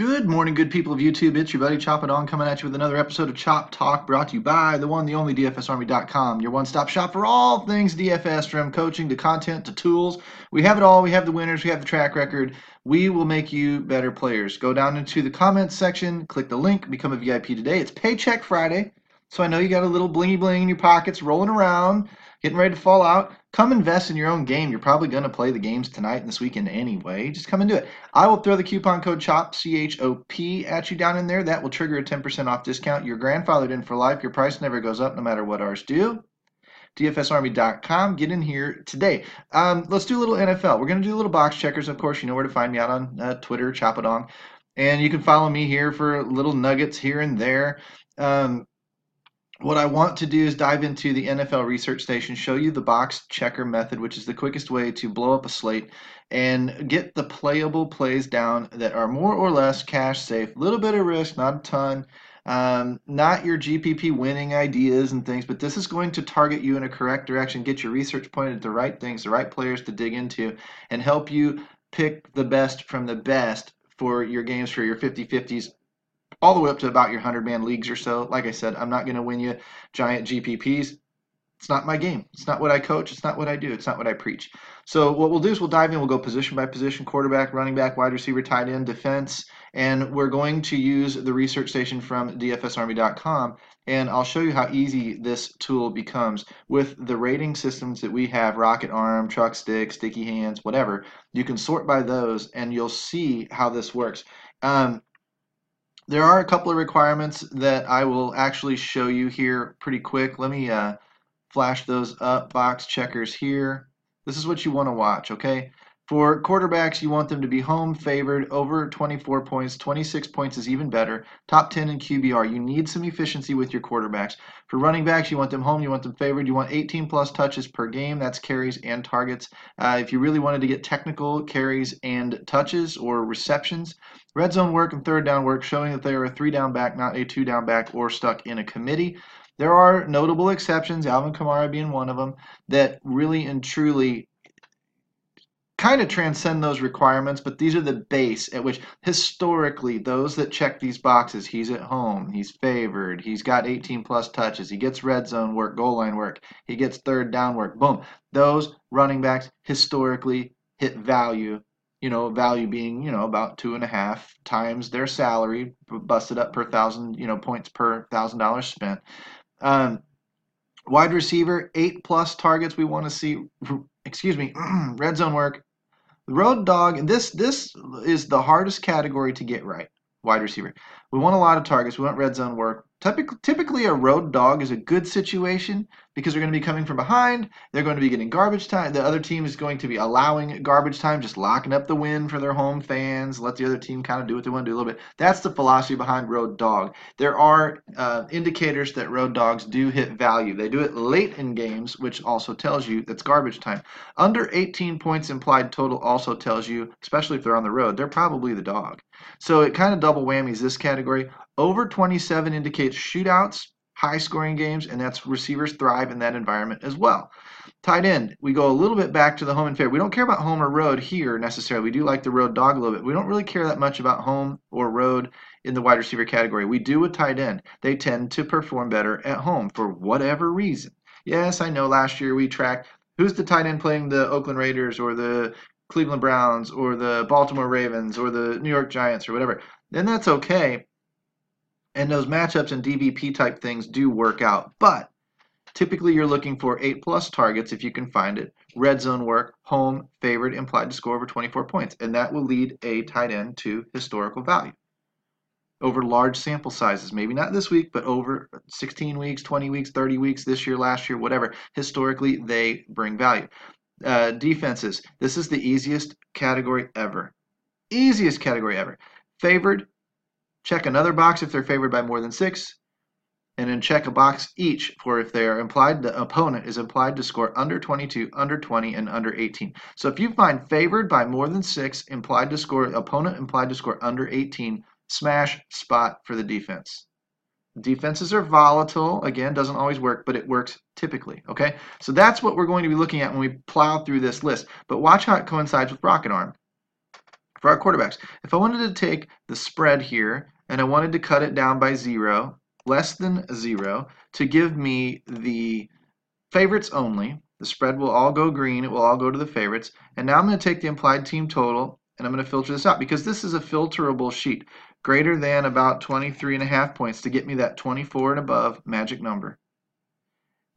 Good morning, good people of YouTube. It's your buddy Chop It On coming at you with another episode of Chop Talk brought to you by the one, the only DFSArmy.com, your one-stop shop for all things DFS, from coaching to content to tools. We have it all. We have the winners. We have the track record. We will make you better players. Go down into the comments section, click the link, become a VIP today. It's Paycheck Friday, so I know you got a little blingy bling in your pockets rolling around, getting ready to fall out. Come invest in your own game. You're probably going to play the games tonight and this weekend anyway. Just come and do it. I will throw the coupon code CHOP, C-H-O-P, at you down in there. That will trigger a 10% off discount. You're grandfathered in for life. Your price never goes up no matter what ours do. DFSArmy.com. Get in here today. Let's do a little NFL. We're going to do a little box checkers. Of course, you know where to find me out on Twitter, Chop It On. And you can follow me here for little nuggets here and there. What I want to do is dive into the NFL Research Station, show you the box checker method, which is the quickest way to blow up a slate and get the playable plays down that are more or less cash safe. A little bit of risk, not a ton. Not your GPP winning ideas and things, but this is going to target you in a correct direction, get your research pointed at the right things, the right players to dig into, and help you pick the best from the best for your games, for your 50-50s, all the way up to about your 100-man leagues or so. Like I said, I'm not going to win you giant GPPs. It's not my game. It's not what I coach. It's not what I do. It's not what I preach. So what we'll do is we'll dive in. We'll go position by position: quarterback, running back, wide receiver, tight end, defense. And we're going to use the research station from DFSArmy.com. And I'll show you how easy this tool becomes with the rating systems that we have: Rocket Arm, Truck Stick, Sticky Hands, whatever. You can sort by those, and you'll see how this works. There are a couple of requirements that I will actually show you here pretty quick. Let me flash those up. Box checkers here. This is what you want to watch, okay? For quarterbacks, you want them to be home favored over 24 points. 26 points is even better. Top 10 in QBR. You need some efficiency with your quarterbacks. For running backs, you want them home. You want them favored. You want 18 plus touches per game. That's carries and targets. If you really wanted to get technical, carries and touches or receptions. Red zone work and third down work, showing that they are a 3-down back, not a 2-down back or stuck in a committee. There are notable exceptions, Alvin Kamara being one of them, that really and truly kind of transcend those requirements, but these are the base at which historically those that check these boxes: he's at home, he's favored, he's got 18 plus touches, he gets red zone work, goal line work, he gets third down work, boom. Those running backs historically hit value, value being, about 2.5 times their salary, busted up per thousand, points per $1,000 spent. Wide receiver, 8 plus targets we want to see, red zone work. Road dog, and this is the hardest category to get right. Wide receiver. We want a lot of targets. We want red zone work. Typically, a road dog is a good situation because they're going to be coming from behind. They're going to be getting garbage time. The other team is going to be allowing garbage time, just locking up the win for their home fans. Let the other team kind of do what they want to do a little bit. That's the philosophy behind road dog. There are indicators that road dogs do hit value. They do it late in games, which also tells you that's garbage time. Under 18 points implied total also tells you, especially if they're on the road, they're probably the dog. So it kind of double whammies this category. Over 27 indicates shootouts, high-scoring games, and that's receivers thrive in that environment as well. Tight end, we go a little bit back to the home and fair. We don't care about home or road here necessarily. We do like the road dog a little bit. We don't really care that much about home or road in the wide receiver category. We do with tight end. They tend to perform better at home for whatever reason. Yes, I know last year we tracked who's the tight end playing the Oakland Raiders or the Cleveland Browns or the Baltimore Ravens or the New York Giants or whatever. Then that's okay. And those matchups and DVP type things do work out. But typically you're looking for 8 plus targets if you can find it. Red zone work, home, favored, implied to score over 24 points. And that will lead a tight end to historical value over large sample sizes. Maybe not this week, but over 16 weeks, 20 weeks, 30 weeks, this year, last year, whatever. Historically, they bring value. Defenses. This is the easiest category ever. Easiest category ever. Favored. Check another box if they're favored by more than 6, and then check a box each for if they are implied, the opponent is implied to score under 22, under 20, and under 18. So if you find favored by more than 6, implied to score, opponent implied to score under 18, smash spot for the defense. Defenses are volatile. Again, doesn't always work, but it works typically, okay? So that's what we're going to be looking at when we plow through this list. But watch how it coincides with Rocket Arm. For our quarterbacks, if I wanted to take the spread here and I wanted to cut it down by 0, less than 0, to give me the favorites only, the spread will all go green, it will all go to the favorites, and now I'm going to take the implied team total and I'm going to filter this out because this is a filterable sheet. Greater than about 23.5 points to get me that 24 and above magic number.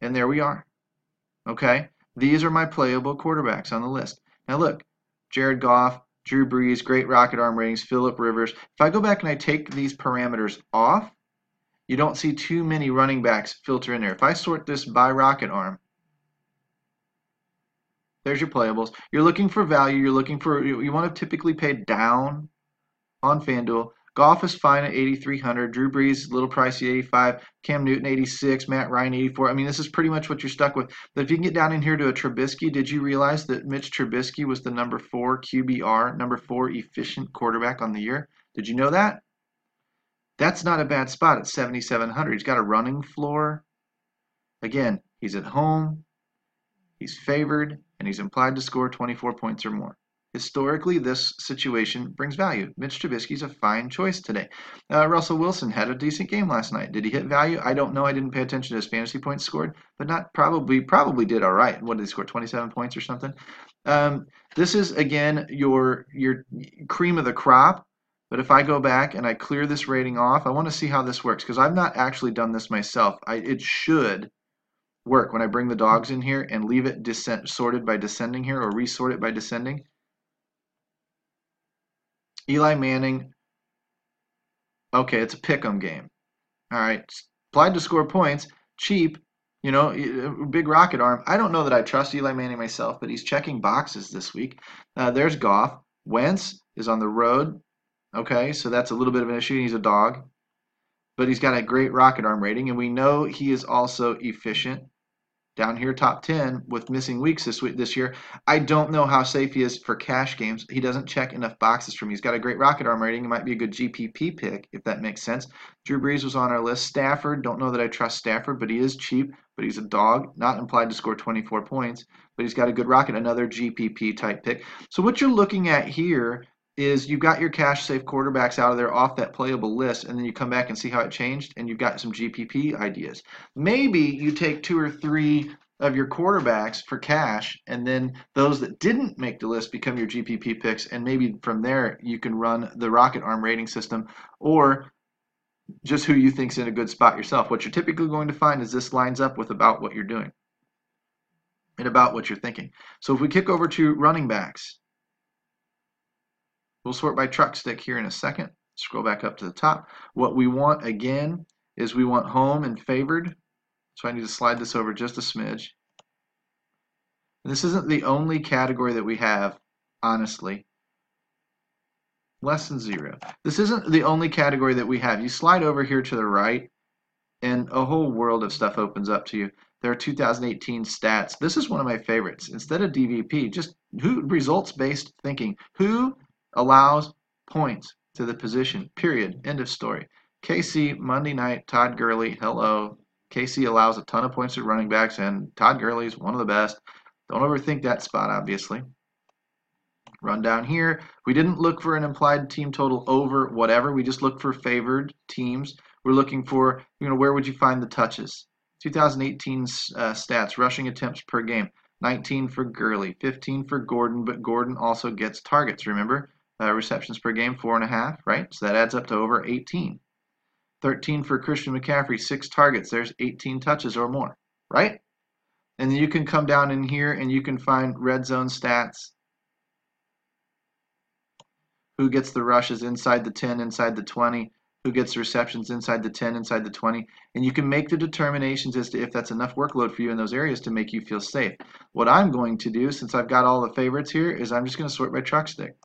And there we are. Okay? These are my playable quarterbacks on the list. Now look, Jared Goff, Drew Brees, great rocket arm ratings, Phillip Rivers. If I go back and I take these parameters off, you don't see too many running backs filter in there. If I sort this by rocket arm, there's your playables. You're looking for value. You're looking for, you want to typically pay down on Fanduel. Goff is fine at 8,300. Drew Brees, a little pricey, 85. Cam Newton, 86. Matt Ryan, 84. I mean, this is pretty much what you're stuck with. But if you can get down in here to a Trubisky, did you realize that Mitch Trubisky was the number 4 QBR, number 4 efficient quarterback on the year? Did you know that? That's not a bad spot at 7,700. He's got a running floor. Again, he's at home. He's favored, and he's implied to score 24 points or more. Historically, this situation brings value. Mitch Trubisky's a fine choice today. Russell Wilson had a decent game last night. Did he hit value? I don't know. I didn't pay attention to his fantasy points scored, but not probably did all right. What did he score? 27 points or something? This is, again, your cream of the crop. But if I go back and I clear this rating off, I want to see how this works because I've not actually done this myself. It should work when I bring the dogs in here and leave it sorted by descending here or resort it by descending. Eli Manning, okay, it's a pick'em game. All right, applied to score points, cheap, you know, big rocket arm. I don't know that I trust Eli Manning myself, but he's checking boxes this week. There's Goff. Wentz is on the road. Okay, so that's a little bit of an issue. He's a dog, but he's got a great rocket arm rating, and we know he is also efficient. Down here, top 10 with missing weeks this year. I don't know how safe he is for cash games. He doesn't check enough boxes for me. He's got a great rocket arm rating. It might be a good GPP pick, if that makes sense. Drew Brees was on our list. Stafford, don't know that I trust Stafford, but he is cheap. But he's a dog, not implied to score 24 points. But he's got a good rocket, another GPP type pick. So what you're looking at here is you've got your cash safe quarterbacks out of there off that playable list, and then you come back and see how it changed, and you've got some GPP ideas. Maybe you take 2 or 3 of your quarterbacks for cash, and then those that didn't make the list become your GPP picks, and maybe from there you can run the rocket arm rating system, or just who you think's in a good spot yourself. What you're typically going to find is this lines up with about what you're doing and about what you're thinking. So if we kick over to running backs, we'll sort by truck stick here in a second. Scroll back up to the top. What we want, again, is we want home and favored. So I need to slide this over just a smidge. And this isn't the only category that we have, honestly. Less than 0. This isn't the only category that we have. You slide over here to the right, and a whole world of stuff opens up to you. There are 2018 stats. This is one of my favorites. Instead of DVP, just results-based thinking. Who allows points to the position, period, end of story. KC, Monday night, Todd Gurley, hello. KC allows a ton of points to running backs, and Todd Gurley is one of the best. Don't overthink that spot, obviously. Run down here. We didn't look for an implied team total over whatever. We just looked for favored teams. We're looking for, where would you find the touches? 2018 stats, rushing attempts per game. 19 for Gurley, 15 for Gordon, but Gordon also gets targets, remember? Receptions per game, 4.5, right? So that adds up to over 18. 13 for Christian McCaffrey, 6 targets. There's 18 touches or more, right? And then you can come down in here and you can find red zone stats. Who gets the rushes inside the 10, inside the 20? Who gets the receptions inside the 10, inside the 20? And you can make the determinations as to if that's enough workload for you in those areas to make you feel safe. What I'm going to do, since I've got all the favorites here, is I'm just going to sort by truck stick.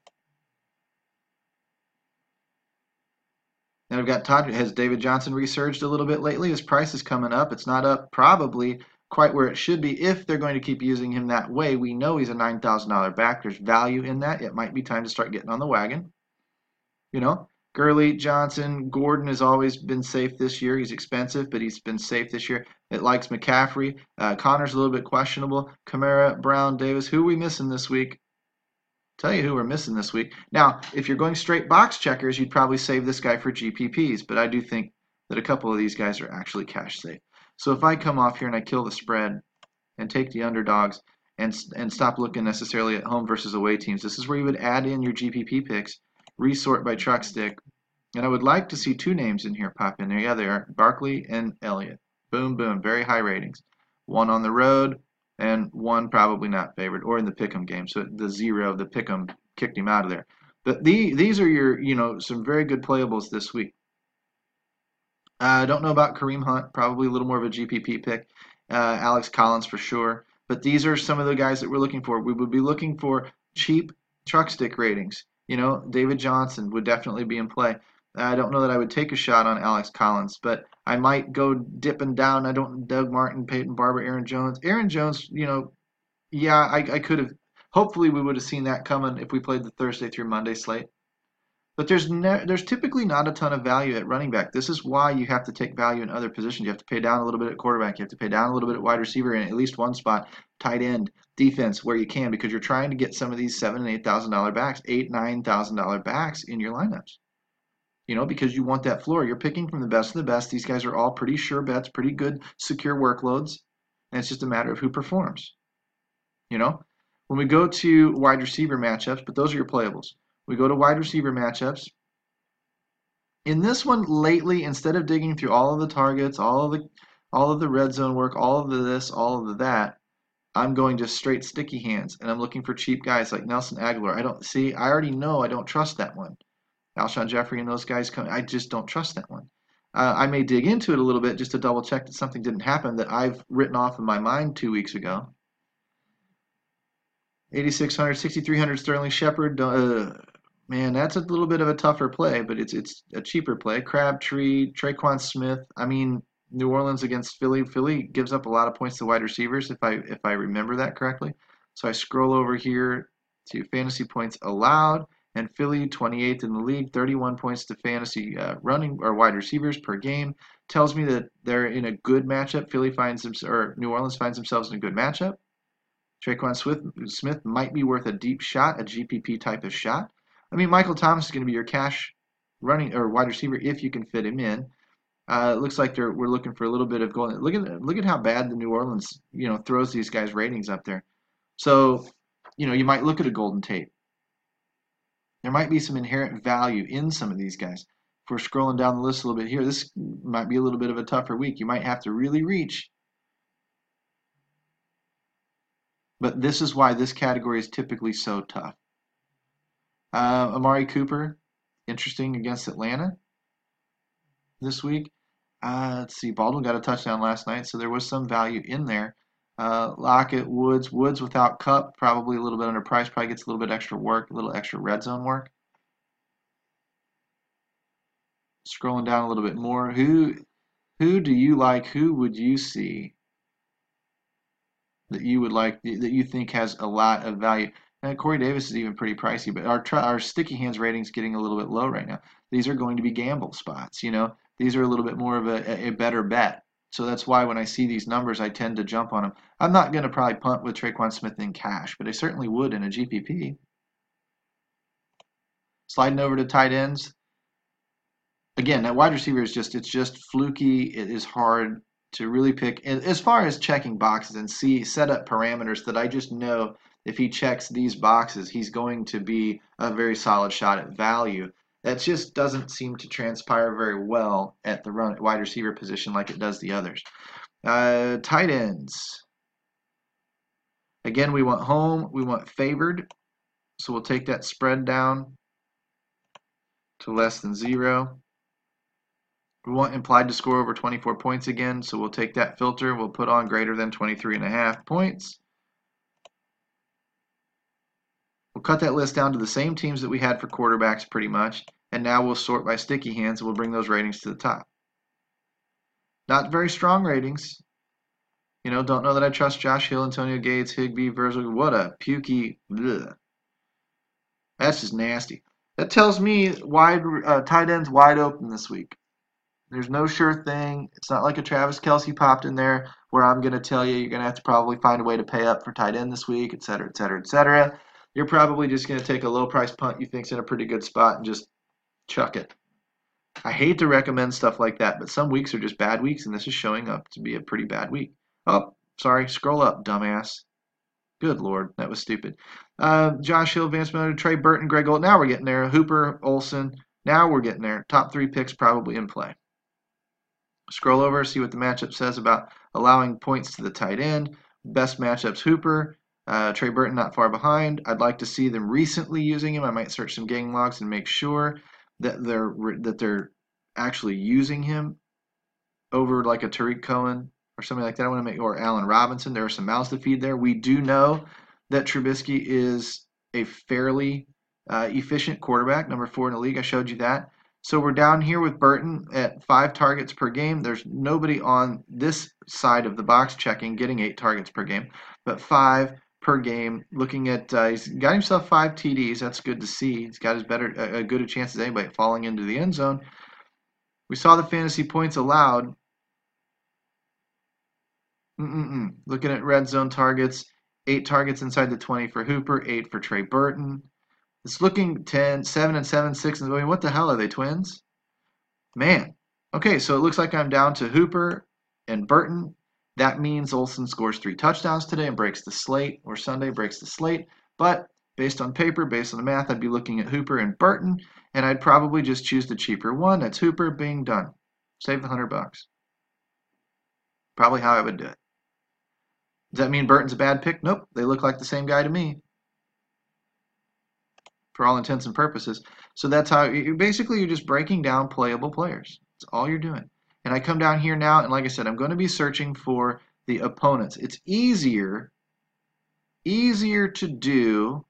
And I've got Todd. Has David Johnson resurged a little bit lately? His price is coming up. It's not up probably quite where it should be if they're going to keep using him that way. We know he's a $9,000 back. There's value in that. It might be time to start getting on the wagon. Gurley, Johnson, Gordon has always been safe this year. He's expensive, but he's been safe this year. It likes McCaffrey. Connor's a little bit questionable. Kamara, Brown, Davis. Who are we missing this week? Tell you who we're missing this week. Now, if you're going straight box checkers, you'd probably save this guy for GPPs, but I do think that a couple of these guys are actually cash safe. So if I come off here and I kill the spread and take the underdogs and stop looking necessarily at home versus away teams, this is where you would add in your GPP picks, resort by truck stick, and I would like to see two names in here pop in there. Yeah, they are Barkley and Elliott. Boom, boom, very high ratings. One on the road, and one probably not favored, or in the pick'em game. So the zero, the pick'em kicked him out of there. But these are your, some very good playables this week. I don't know about Kareem Hunt, probably a little more of a GPP pick. Alex Collins for sure. But these are some of the guys that we're looking for. We would be looking for cheap truck stick ratings. David Johnson would definitely be in play. I don't know that I would take a shot on Alex Collins, but I might go dipping down. Doug Martin, Peyton Barber, Aaron Jones. Aaron Jones, yeah, I could have. Hopefully, we would have seen that coming if we played the Thursday through Monday slate. But there's typically not a ton of value at running back. This is why you have to take value in other positions. You have to pay down a little bit at quarterback. You have to pay down a little bit at wide receiver in at least one spot, tight end, defense where you can, because you're trying to get some of these $7,000 and $8,000 backs, $9,000 backs in your lineups. Because you want that floor. You're picking from the best of the best. These guys are all pretty sure bets, pretty good, secure workloads, and it's just a matter of who performs. When we go to wide receiver matchups, but those are your playables. We go to wide receiver matchups. In this one lately, instead of digging through all of the targets, all of the red zone work, all of the this, all of the that, I'm going just straight sticky hands, and I'm looking for cheap guys like Nelson Aguilar. I already know I don't trust that one. Alshon Jeffrey and those guys I just don't trust that one. I may dig into it a little bit just to double check that something didn't happen that I've written off in my mind 2 weeks ago. 8,600, 6,300 Sterling Shepard. Man, that's a little bit of a tougher play, but it's a cheaper play. Crabtree, Traquan Smith. I mean, New Orleans against Philly. Philly gives up a lot of points to wide receivers, if I remember that correctly. So I scroll over here to fantasy points allowed, and Philly 28th in the league, 31 points to fantasy running or wide receivers per game. Tells me that they're in a good matchup. New Orleans finds themselves in a good matchup. Traquan Smith might be worth a deep shot, a GPP type of shot. I mean, Michael Thomas is going to be your cash running or wide receiver if you can fit him in. It looks like we're looking for a little bit of goal. Look at how bad the New Orleans throws these guys' ratings up there. So you might look at a Golden Tate. There might be some inherent value in some of these guys. If we're scrolling down the list a little bit here, this might be a little bit of a tougher week. You might have to really reach. But this is why this category is typically so tough. Amari Cooper, interesting against Atlanta this week. Let's see, Baldwin got a touchdown last night, so there was some value in there. Lockett, Woods without Cup, probably a little bit underpriced, probably gets a little bit extra work, a little extra red zone work. Scrolling down a little bit more, who do you like? Who would you see that you would like, that you think has a lot of value? Corey Davis is even pretty pricey, but our sticky hands rating's getting a little bit low right now. These are going to be gamble spots, These are a little bit more of a better bet. So that's why when I see these numbers, I tend to jump on them. I'm not going to probably punt with Traquan Smith in cash, but I certainly would in a GPP. Sliding over to tight ends. Again, that wide receiver it's just fluky. It is hard to really pick. As far as checking boxes and set up parameters that I just know if he checks these boxes, he's going to be a very solid shot at value. That just doesn't seem to transpire very well at the wide receiver position like it does the others. Tight ends. Again, we want home. We want favored. So we'll take that spread down to less than 0. We want implied to score over 24 points again. So we'll take that filter. We'll put on greater than 23.5 points. We'll cut that list down to the same teams that we had for quarterbacks pretty much, and now we'll sort by sticky hands and we'll bring those ratings to the top. Not very strong ratings. Don't know that I trust Josh Hill, Antonio Gates, Higbee, Virgil. What a pukey. Bleh. That's just nasty. That tells me tight ends wide open this week. There's no sure thing. It's not like a Travis Kelce popped in there where I'm going to tell you you're going to have to probably find a way to pay up for tight end this week, et cetera, et cetera, et cetera. you're probably just going to take a low price punt you think's in a pretty good spot and just chuck it. I hate to recommend stuff like that, but some weeks are just bad weeks, and this is showing up to be a pretty bad week. Oh, sorry, scroll up, dumbass. Good Lord, that was stupid. Josh Hill, Vance Miller, Trey Burton, Greg Holt. Now we're getting there. Hooper, Olsen. Now we're getting there. Top 3 picks probably in play. Scroll over, see what the matchup says about allowing points to the tight end. Best matchups, Hooper. Trey Burton not far behind. I'd like to see them recently using him. I might search some gang logs and make sure that they're actually using him over like a Tariq Cohen or something like that. I want to make, or Allen Robinson. There are some mouths to feed there. We do know that Trubisky is a fairly efficient quarterback, number 4 in the league. I showed you that. So we're down here with Burton at 5 targets per game. There's nobody on this side of the box checking getting 8 targets per game, but 5 per game. Looking at, he's got himself 5 TDs. That's good to see. He's got as good a chance as anybody falling into the end zone. We saw the fantasy points allowed. Looking at red zone targets, 8 targets inside the 20 for Hooper, 8 for Trey Burton. It's looking 10, 7 and 7, 6 and 7. What the hell are they, twins? Man. Okay, so it looks like I'm down to Hooper and Burton. That means Olsen scores 3 touchdowns today and breaks the slate, or Sunday breaks the slate. But based on paper, based on the math, I'd be looking at Hooper and Burton, and I'd probably just choose the cheaper one. That's Hooper, being done. Save the $100. Probably how I would do it. Does that mean Burton's a bad pick? Nope. They look like the same guy to me, for all intents and purposes. So that's how basically you're just breaking down playable players. That's all you're doing. And I come down here now, and like I said, I'm going to be searching for the opponents. It's easier to do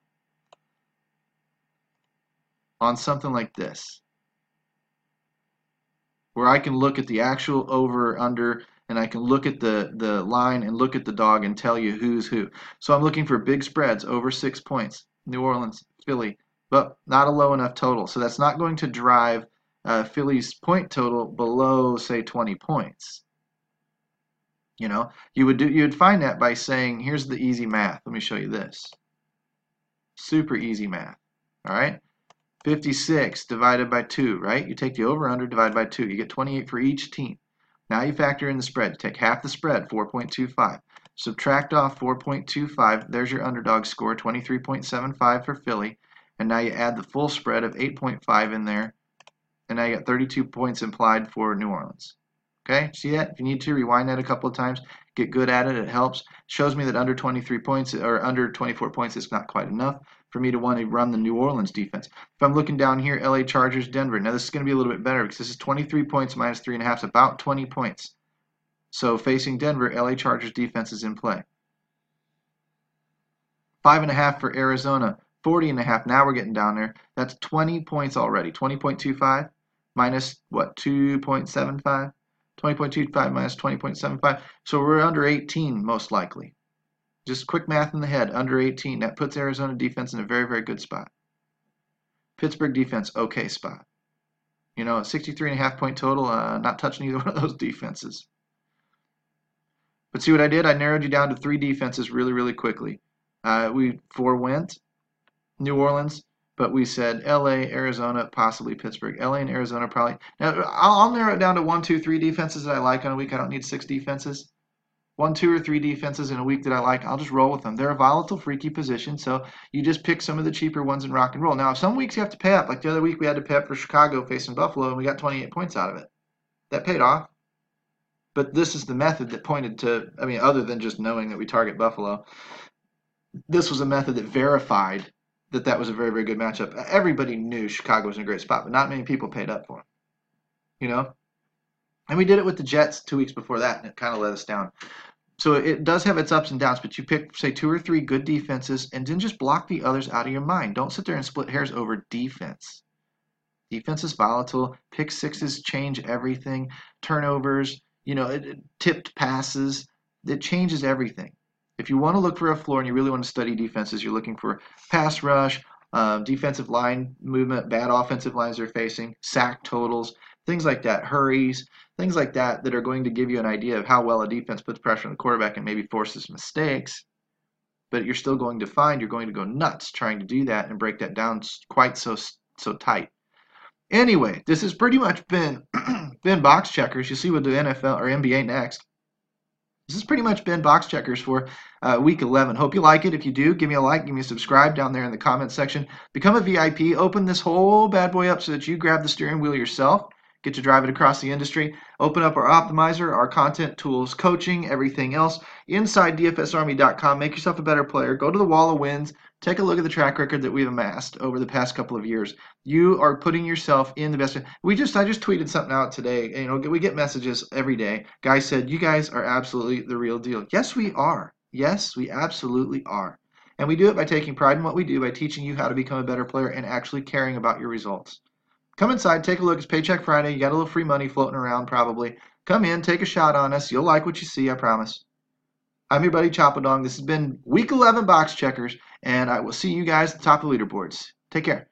on something like this, where I can look at the actual over or under, and I can look at the line and look at the dog and tell you who's who. So I'm looking for big spreads over 6 points. New Orleans, Philly, but not a low enough total. So that's not going to drive Philly's point total below, say, 20 points. You know, you would find that by saying, here's the easy math. Let me show you this. Super easy math. All right. 56 divided by 2, right? You take the over-under divided by 2. You get 28 for each team. Now you factor in the spread. You take half the spread, 4.25. Subtract off 4.25. There's your underdog score, 23.75 for Philly. And now you add the full spread of 8.5 in there. And now you got 32 points implied for New Orleans. Okay, see that? If you need to, rewind that a couple of times. Get good at it. It helps. Shows me that under 23 points or under 24 points is not quite enough for me to want to run the New Orleans defense. If I'm looking down here, LA Chargers, Denver. Now this is going to be a little bit better because this is 23 points minus 3.5, so about 20 points. So facing Denver, LA Chargers defense is in play. 5.5 for Arizona, 40.5. Now we're getting down there. That's 20 points already. 20.25 minus what? 2.75. 20.25 minus 20.75. So we're under 18 most likely. Just quick math in the head, under 18. That puts Arizona defense in a very, very good spot. Pittsburgh defense, okay spot. You know, 63.5 point total, not touching either one of those defenses. But see what I did? I narrowed you down to 3 defenses really, really quickly. We forewent New Orleans, but we said LA, Arizona, possibly Pittsburgh. LA and Arizona probably. Now, I'll narrow it down to 1, 2, 3 defenses that I like on a week. I don't need 6 defenses. 1, 2, or 3 defenses in a week that I like, I'll just roll with them. They're a volatile, freaky position, so you just pick some of the cheaper ones and rock and roll. Now, some weeks you have to pay up. Like the other week we had to pay up for Chicago facing Buffalo, and we got 28 points out of it. That paid off. But this is the method that pointed to, I mean, other than just knowing that we target Buffalo, this was a method that verified that that was a very, very good matchup. Everybody knew Chicago was in a great spot, but not many people paid up for him. You know? And we did it with the Jets 2 weeks before that, and it kind of let us down. So it does have its ups and downs, but you pick, say, 2 or 3 good defenses, and then just block the others out of your mind. Don't sit there and split hairs over defense. Defense is volatile. Pick sixes change everything. Turnovers, you know, tipped passes. It changes everything. If you want to look for a floor and you really want to study defenses, you're looking for pass rush, defensive line movement, bad offensive lines they're facing, sack totals, things like that, hurries, things like that that are going to give you an idea of how well a defense puts pressure on the quarterback and maybe forces mistakes. but you're still going to find you're going to go nuts trying to do that and break that down quite so tight. Anyway, this has pretty much been been box checkers. You see with the NFL or NBA next. This has pretty much been box checkers for week 11. Hope you like it. If you do, give me a like, give me a subscribe down there in the comment section. Become a VIP. Open this whole bad boy up so that you grab the steering wheel yourself. Get to drive it across the industry. Open up our optimizer, our content tools, coaching, everything else inside DFSArmy.com. Make yourself a better player. Go to the wall of wins. Take a look at the track record that we've amassed over the past couple of years. You are putting yourself in the best. I just tweeted something out today. You know, we get messages every day. Guy said, "You guys are absolutely the real deal." Yes, we are. Yes, we absolutely are. And we do it by taking pride in what we do, by teaching you how to become a better player and actually caring about your results. Come inside, take a look. It's Paycheck Friday. You got a little free money floating around probably. Come in, take a shot on us. You'll like what you see, I promise. I'm your buddy ChopTalk. This has been Week 11 Box Checkers, and I will see you guys at the top of the leaderboards. Take care.